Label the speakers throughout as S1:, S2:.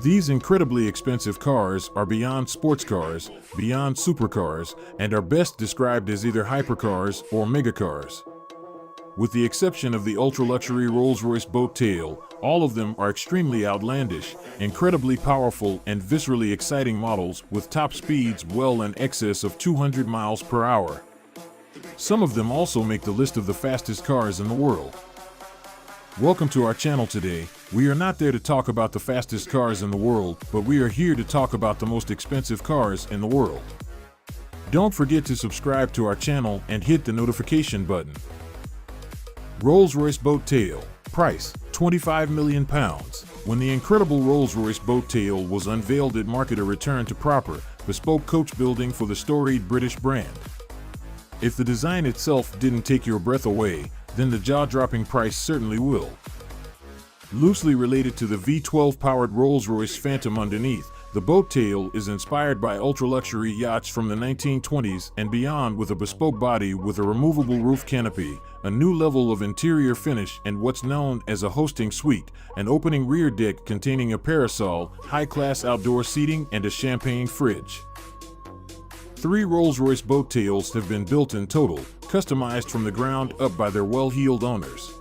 S1: These incredibly expensive cars are beyond sports cars, beyond supercars, and are best described as either hypercars or megacars. With the exception of the ultra-luxury Rolls-Royce Sweptail, all of them are extremely outlandish, incredibly powerful, and viscerally exciting models with top speeds well in excess of 200 miles per hour. Some of them also make the list of the fastest cars in the world. Welcome to our channel today. We are not there to talk about the fastest cars in the world, but we are here to talk about the most expensive cars in the world. Don't forget to subscribe to our channel and hit the notification button. Rolls-Royce Sweptail. Price, £25 million. When the incredible Rolls-Royce Sweptail was unveiled, it marked a return to proper, bespoke coach building for the storied British brand. If the design itself didn't take your breath away, then the jaw-dropping price certainly will. Loosely related to the V12-powered Rolls-Royce Phantom underneath, the Sweptail is inspired by ultra-luxury yachts from the 1920s and beyond, with a bespoke body with a removable roof canopy, a new level of interior finish, and what's known as a hosting suite, an opening rear deck containing a parasol, high-class outdoor seating, and a champagne fridge. 3 Rolls-Royce Sweptails have been built in total, customized from the ground up by their well-heeled owners.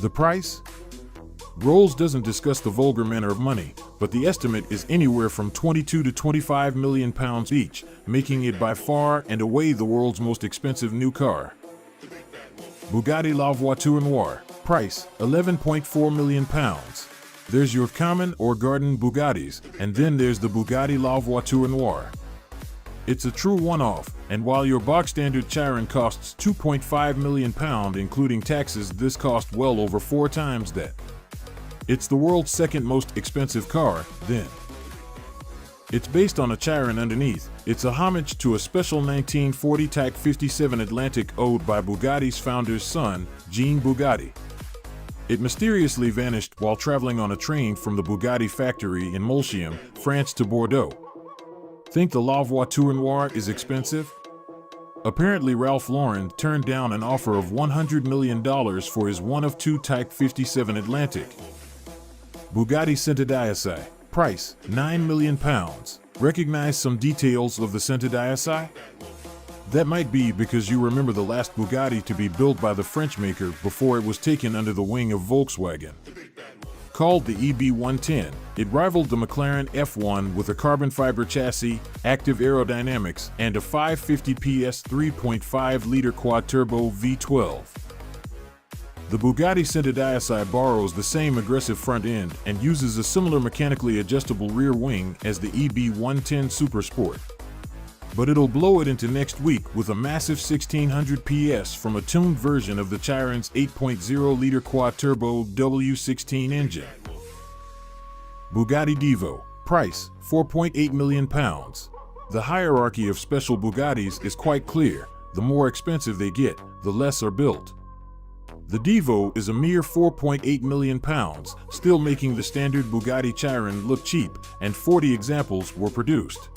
S1: The price? Rolls doesn't discuss the vulgar manner of money, but the estimate is anywhere from £22 to £25 million each, making it by far and away the world's most expensive new car. Bugatti La Voiture Noire. Price, £11.4 million. There's your common or garden Bugattis, and then there's the Bugatti La Voiture Noire. It's a true one-off, and while your box-standard Chiron costs £2.5 million including taxes, this cost well over 4 times that. It's the world's second most expensive car, then. It's based on a Chiron underneath. It's a homage to a special 1940 Type 57 Atlantic owed by Bugatti's founder's son, Jean Bugatti. It mysteriously vanished while traveling on a train from the Bugatti factory in Molsheim, France to Bordeaux. Think the La Voiture Noire is expensive? Apparently Ralph Lauren turned down an offer of $100 million for his one-of-2 Type 57 Atlantic. Bugatti Centodieci. Price, £9 million. Recognize some details of the Centodieci? That might be because you remember the last Bugatti to be built by the French maker before it was taken under the wing of Volkswagen. Called the EB110, it rivaled the McLaren F1 with a carbon fiber chassis, active aerodynamics, and a 550 PS 3.5-liter quad-turbo V12. The Bugatti Centodieci borrows the same aggressive front end and uses a similar mechanically adjustable rear wing as the EB110 Supersport. But it'll blow it into next week with a massive 1600 PS from a tuned version of the Chiron's 8.0-liter quad-turbo W16 engine. Bugatti Divo. Price, £4.8 million. The hierarchy of special Bugattis is quite clear. The more expensive they get, the less are built. The Divo is a mere £4.8 million, still making the standard Bugatti Chiron look cheap, and 40 examples were produced.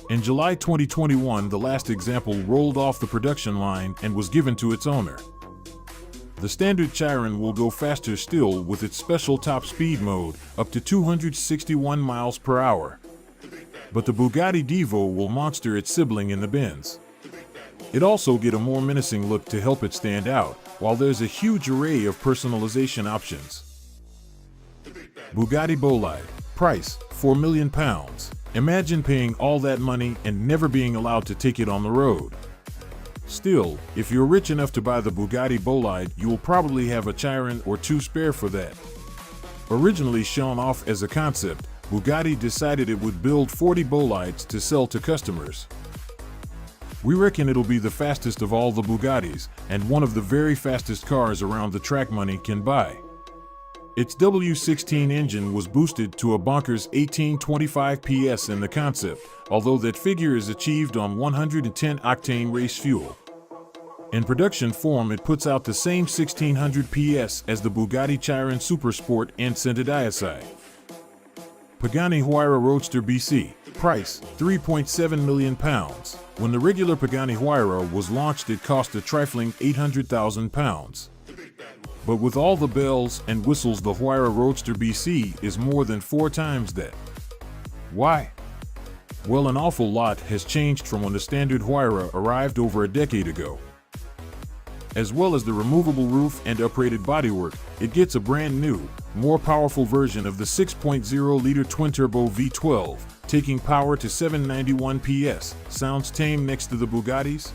S1: In July 2021, the last example rolled off the production line and was given to its owner. The standard Chiron will go faster still with its special top speed mode, up to 261 miles per hour. But the Bugatti Divo will monster its sibling in the Benz. It also get a more menacing look to help it stand out, while there's a huge array of personalization options. Bugatti Bolide. Price, £4 million. Imagine paying all that money and never being allowed to take it on the road. Still, if you're rich enough to buy the Bugatti Bolide, you'll probably have a Chiron or 2 spare for that. Originally shown off as a concept, Bugatti decided it would build 40 Bolides to sell to customers. We reckon it'll be the fastest of all the Bugattis, and one of the very fastest cars around the track money can buy. Its W16 engine was boosted to a bonkers 1825 PS in the concept, although that figure is achieved on 110-octane race fuel. In production form, it puts out the same 1600 PS as the Bugatti Chiron Supersport and Centodieci. Pagani Huayra Roadster BC. Price, £3.7 million. When the regular Pagani Huayra was launched, it cost a trifling £800,000. But with all the bells and whistles, the Huayra Roadster BC is more than 4 times that. Why? Well, an awful lot has changed from when the standard Huayra arrived over a decade ago. As well as the removable roof and uprated bodywork, it gets a brand new, more powerful version of the 6.0-liter twin-turbo V12, taking power to 791 PS. Sounds tame next to the Bugattis?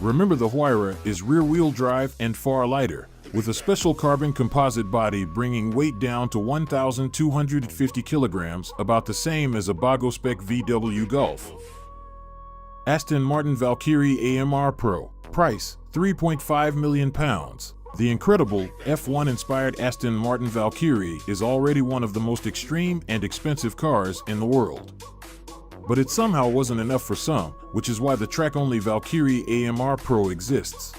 S1: Remember, the Huayra is rear-wheel drive and far lighter, with a special carbon composite body bringing weight down to 1,250 kilograms, about the same as a Bago-spec VW Golf. Aston Martin Valkyrie AMR Pro. Price, £3.5 million. The incredible, F1-inspired Aston Martin Valkyrie is already one of the most extreme and expensive cars in the world. But it somehow wasn't enough for some, which is why the track-only Valkyrie AMR Pro exists.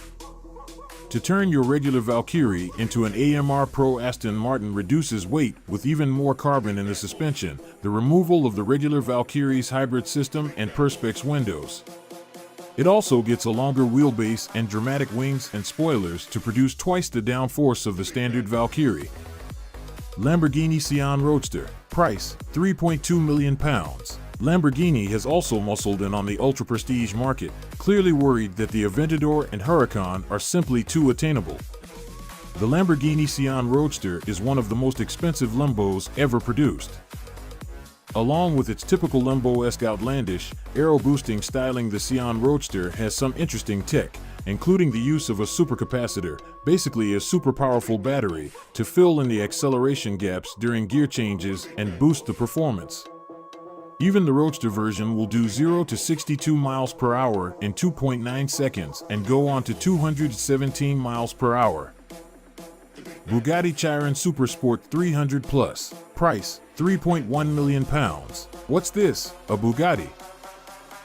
S1: To turn your regular Valkyrie into an AMR Pro, Aston Martin reduces weight with even more carbon in the suspension, the removal of the regular Valkyrie's hybrid system and perspex windows. It also gets a longer wheelbase and dramatic wings and spoilers to produce twice the downforce of the standard Valkyrie. Lamborghini Sián Roadster. Price, £3.2 million. Lamborghini has also muscled in on the ultra-prestige market, clearly worried that the Aventador and Huracan are simply too attainable. The Lamborghini Sián Roadster is one of the most expensive Lambos ever produced. Along with its typical Lambo-esque outlandish, aero-boosting styling, the Sián Roadster has some interesting tech, including the use of a supercapacitor, basically a super powerful battery, to fill in the acceleration gaps during gear changes and boost the performance. Even the Roadster version will do 0 to 62 miles per hour in 2.9 seconds and go on to 217 miles per hour. Bugatti Chiron Supersport 300 Plus. Price, £3.1 million. What's this? A Bugatti?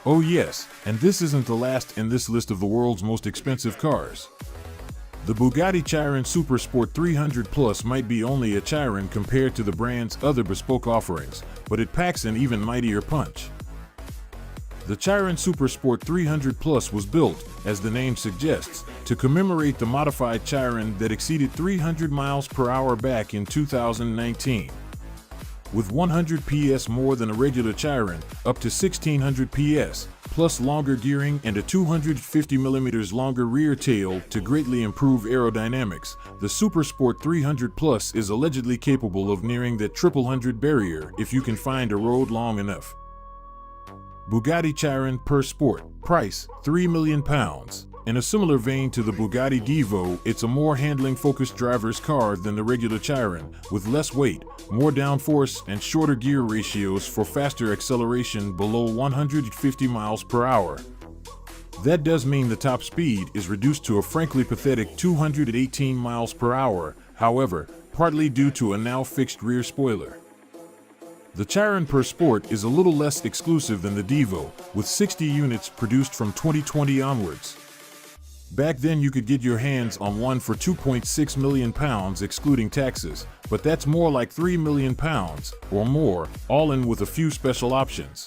S1: Oh yes, and this isn't the last in this list of the world's most expensive cars. The Bugatti Chiron Supersport 300 Plus might be only a Chiron compared to the brand's other bespoke offerings, but it packs an even mightier punch. The Chiron Supersport 300 Plus was built, as the name suggests, to commemorate the modified Chiron that exceeded 300 miles per hour back in 2019. With 100 PS more than a regular Chiron, up to 1600 PS, plus longer gearing and a 250mm longer rear tail to greatly improve aerodynamics, the Supersport 300 Plus is allegedly capable of nearing that 100 barrier if you can find a road long enough. Bugatti Chiron Per Sport. Price, £3 million. In a similar vein to the Bugatti Divo, it's a more handling-focused driver's car than the regular Chiron, with less weight, more downforce, and shorter gear ratios for faster acceleration below 150 miles per hour. That does mean the top speed is reduced to a frankly pathetic 218 miles per hour, however, partly due to a now fixed rear spoiler. The Chiron Per Sport is a little less exclusive than the Divo, with 60 units produced from 2020 onwards. Back then you could get your hands on one for £2.6 million excluding taxes, but that's more like £3 million or more, all in with a few special options.